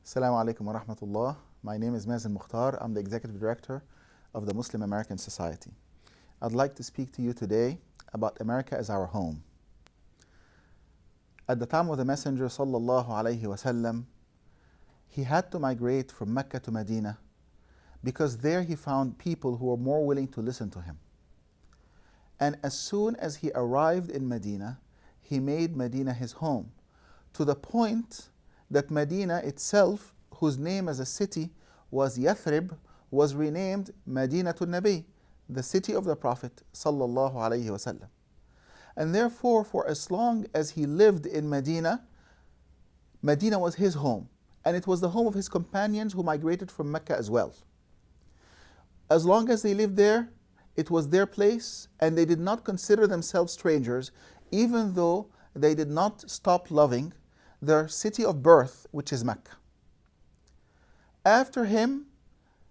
Assalamu alaikum wa rahmatullah. My name is Mazen Mokhtar. I'm the Executive Director of the Muslim American Society. I'd like to speak to you today about America as our home. At the time of the Messenger sallallahu alaihi wasallam, he had to migrate from Mecca to Medina because there he found people who were more willing to listen to him. And as soon as he arrived in Medina, he made Medina his home, to the point that Medina itself, whose name as a city was Yathrib, was renamed Madinatul Nabi, the city of the Prophet sallallahu alaihi wasallam. And therefore, for as long as he lived in Medina, Medina was his home, and it was the home of his companions who migrated from Mecca as well. As long as they lived there, it was their place, and they did not consider themselves strangers, even though they did not stop loving their city of birth, which is Mecca. After him,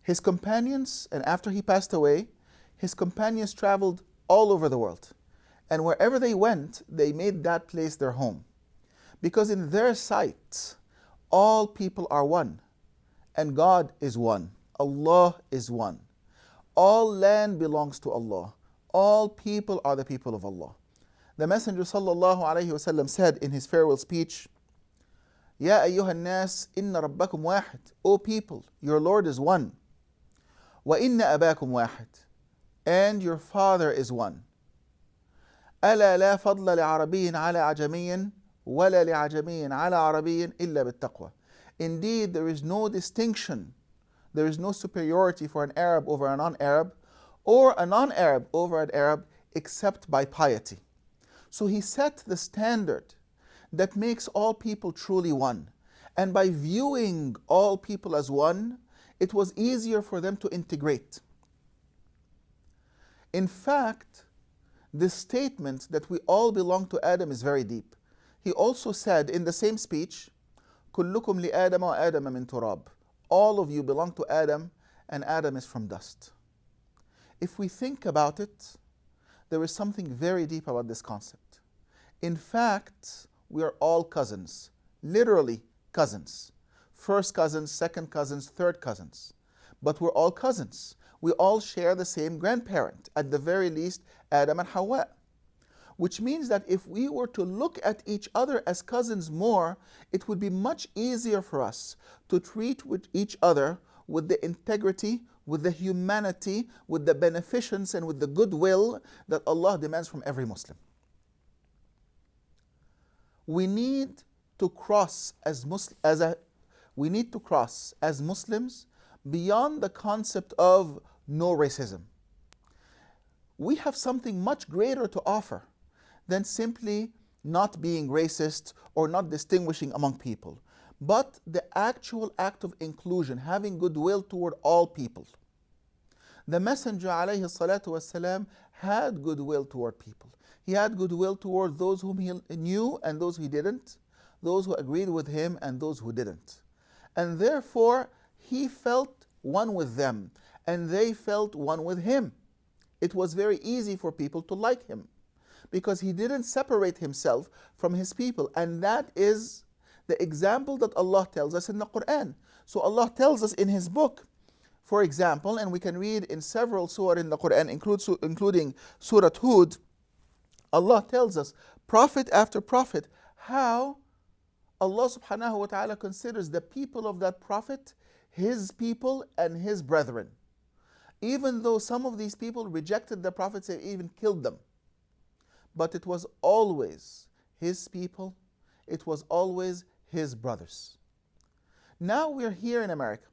his companions, and after he passed away, his companions traveled all over the world. And wherever they went, they made that place their home. Because in their sight, all people are one, and God is one. Allah is one. All land belongs to Allah. All people are the people of Allah. The Messenger sallallahu alaihi wasallam said in his farewell speech, Ya ayyuhan nas, inna rabbakum wahid. O people, your Lord is one. Wa inna abakum wahid. And your father is one. ألا لا فضل لعربي على عجمي ولا لعجمي على عربي إلا بالتقوى. Indeed, there is no distinction, there is no superiority for an Arab over a non-Arab, or a non-Arab over an Arab, except by piety. So he set the standard that makes all people truly one. And by viewing all people as one, it was easier for them to integrate. In fact, this statement that we all belong to Adam is very deep. He also said in the same speech, كُلُّكُمْ لِآدَمَ وَآدَمَ مِنْ تُرَابٍ. All of you belong to Adam, and Adam is from dust. If we think about it, there is something very deep about this concept. In fact, we are all cousins, literally cousins. First cousins, second cousins, third cousins. But we're all cousins. We all share the same grandparent, at the very least, Adam and Hawa. Which means that if we were to look at each other as cousins more, it would be much easier for us to treat with each other with the integrity, with the humanity, with the beneficence, and with the goodwill that Allah demands from every Muslim. We need to cross as Muslims beyond the concept of no racism. We have something much greater to offer than simply not being racist or not distinguishing among people, but the actual act of inclusion, having goodwill toward all people. The Messenger alayhi salatu wasalam had goodwill toward people. He had goodwill toward those whom he knew and those who didn't, those who agreed with him and those who didn't. And therefore, he felt one with them, and they felt one with him. It was very easy for people to like him, because he didn't separate himself from his people. And that is the example that Allah tells us in the Quran. So Allah tells us in His book, for example, and we can read in several surah in the Quran, including Surah Hud, Allah tells us, prophet after prophet, how Allah subhanahu wa ta'ala considers the people of that prophet His people and His brethren. Even though some of these people rejected the prophets and even killed them. But it was always His people, it was always His brothers. Now we're here in America.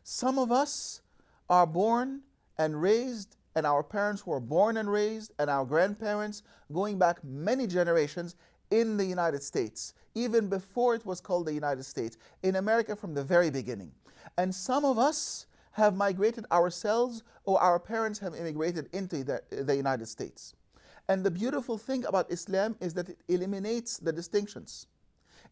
Some of us are born and raised, and our parents were born and raised, and our grandparents, going back many generations, in the United States, even before it was called the United States, in America from the very beginning. And some of us have migrated ourselves, or our parents have immigrated into the United States. And the beautiful thing about Islam is that it eliminates the distinctions.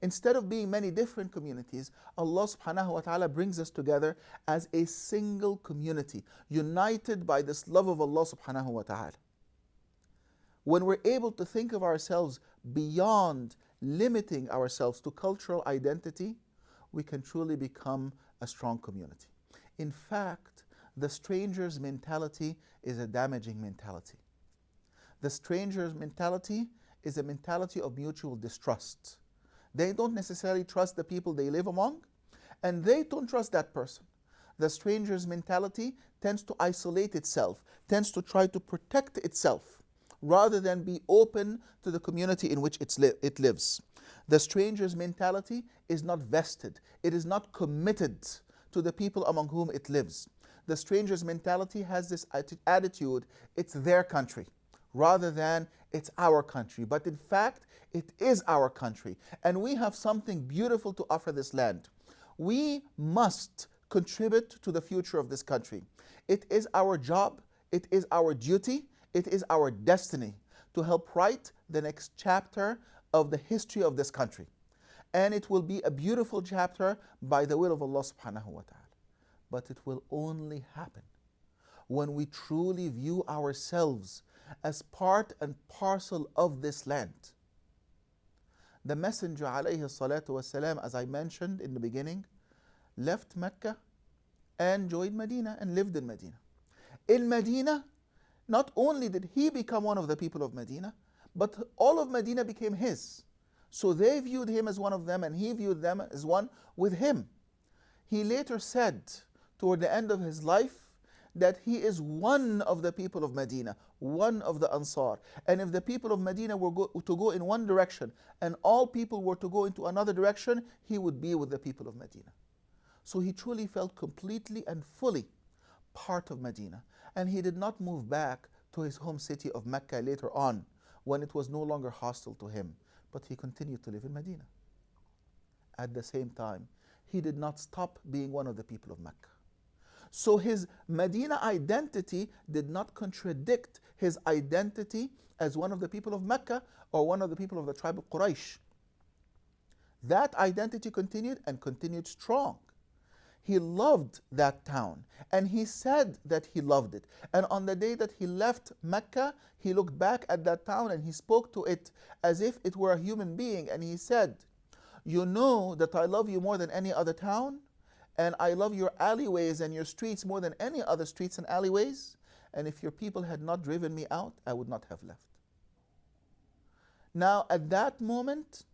Instead of being many different communities, Allah subhanahu wa ta'ala brings us together as a single community, united by this love of Allah subhanahu wa ta'ala. When we're able to think of ourselves beyond limiting ourselves to cultural identity, we can truly become a strong community. In fact, the stranger's mentality is a damaging mentality. The stranger's mentality is a mentality of mutual distrust. They don't necessarily trust the people they live among, and they don't trust that person. The stranger's mentality tends to isolate itself, tends to try to protect itself, rather than be open to the community in which it lives. The stranger's mentality is not vested. It is not committed to the people among whom it lives. The stranger's mentality has this attitude, it's their country, rather than it's our country. But in fact, it is our country, and we have something beautiful to offer this land. We must contribute to the future of this country. It is our job, it is our duty, it is our destiny to help write the next chapter of the history of this country. And it will be a beautiful chapter by the will of Allah subhanahu wa ta'ala. But it will only happen when we truly view ourselves as part and parcel of this land. The Messenger alayhi salatu wasalam, as I mentioned in the beginning, left Mecca and joined Medina and lived in Medina. In Medina, not only did he become one of the people of Medina, but all of Medina became his. So they viewed him as one of them, and he viewed them as one with him. He later said, toward the end of his life, that he is one of the people of Medina, one of the Ansar. And if the people of Medina were to go in one direction and all people were to go into another direction, he would be with the people of Medina. So he truly felt completely and fully part of Medina. And he did not move back to his home city of Mecca later on, when it was no longer hostile to him, but he continued to live in Medina. At the same time, he did not stop being one of the people of Mecca. So his Medina identity did not contradict his identity as one of the people of Mecca or one of the people of the tribe of Quraysh. That identity continued and continued strong. He loved that town, and he said that he loved it. And on the day that he left Mecca, he looked back at that town and he spoke to it as if it were a human being, and he said, "You know that I love you more than any other town, and I love your alleyways and your streets more than any other streets and alleyways, and if your people had not driven me out, I would not have left." Now, at that moment,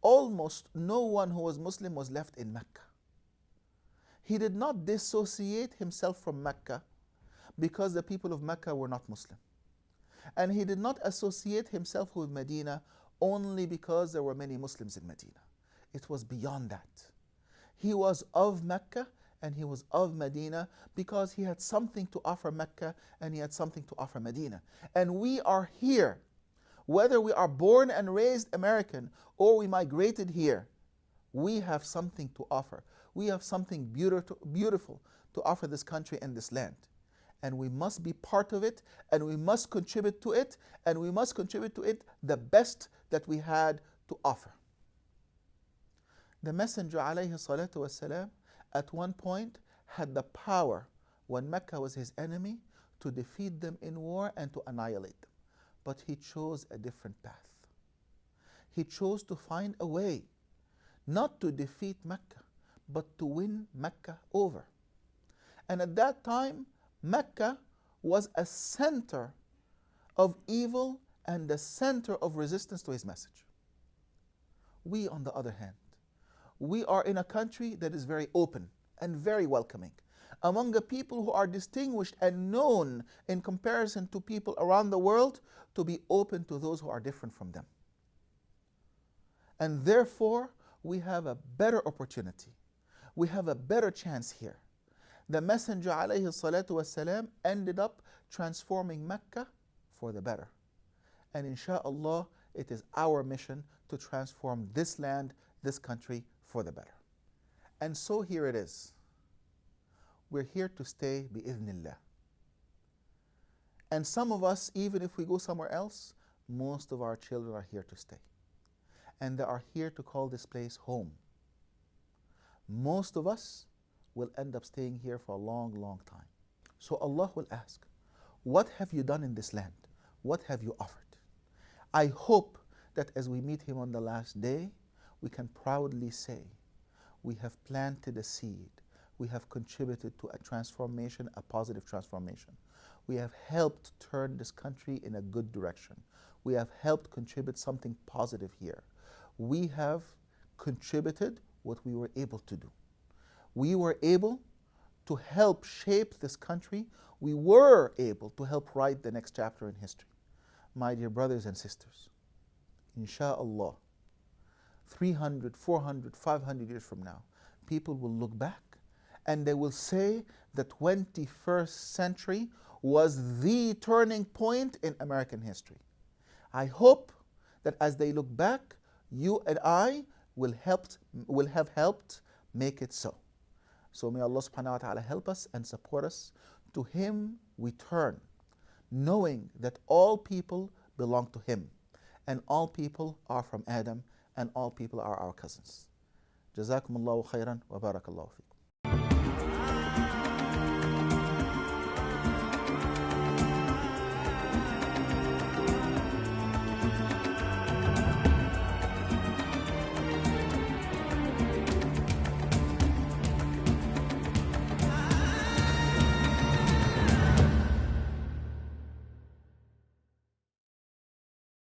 almost no one who was Muslim was left in Mecca. He did not dissociate himself from Mecca because the people of Mecca were not Muslim. And he did not associate himself with Medina only because there were many Muslims in Medina. It was beyond that. He was of Mecca and he was of Medina because he had something to offer Mecca and he had something to offer Medina. And we are here, whether we are born and raised American or we migrated here, we have something to offer. We have something beautiful to offer this country and this land. And we must be part of it, and we must contribute to it, and we must contribute to it the best that we had to offer. The Messenger alayhi salatu wasalam at one point had the power, when Mecca was his enemy, to defeat them in war and to annihilate them. But he chose a different path. He chose to find a way not to defeat Mecca, but to win Mecca over. And at that time, Mecca was a center of evil and the center of resistance to his message. We, on the other hand, we are in a country that is very open and very welcoming, among a people who are distinguished and known in comparison to people around the world to be open to those who are different from them. And therefore, we have a better opportunity. We have a better chance here. The Messenger alayhi salatu wasalam ended up transforming Mecca for the better. And insha'Allah, it is our mission to transform this land, this country for the better. And so here it is. We're here to stay bi'idhnillah. And some of us, even if we go somewhere else, most of our children are here to stay. And they are here to call this place home. Most of us will end up staying here for a long, long time. So Allah will ask, what have you done in this land? What have you offered? I hope that as we meet Him on the last day, we can proudly say, we have planted a seed. We have contributed to a transformation, a positive transformation. We have helped turn this country in a good direction. We have helped contribute something positive here. We have contributed what we were able to do. We were able to help shape this country. We were able to help write the next chapter in history. My dear brothers and sisters, insha'Allah, 300, 400, 500 years from now, people will look back and they will say the 21st century was the turning point in American history. I hope that as they look back, you and I will have helped make it so. So may Allah subhanahu wa ta'ala help us and support us. To Him we turn, knowing that all people belong to Him, and all people are from Adam, and all people are our cousins. Jazakumullahu khairan wa barakallahu fikum.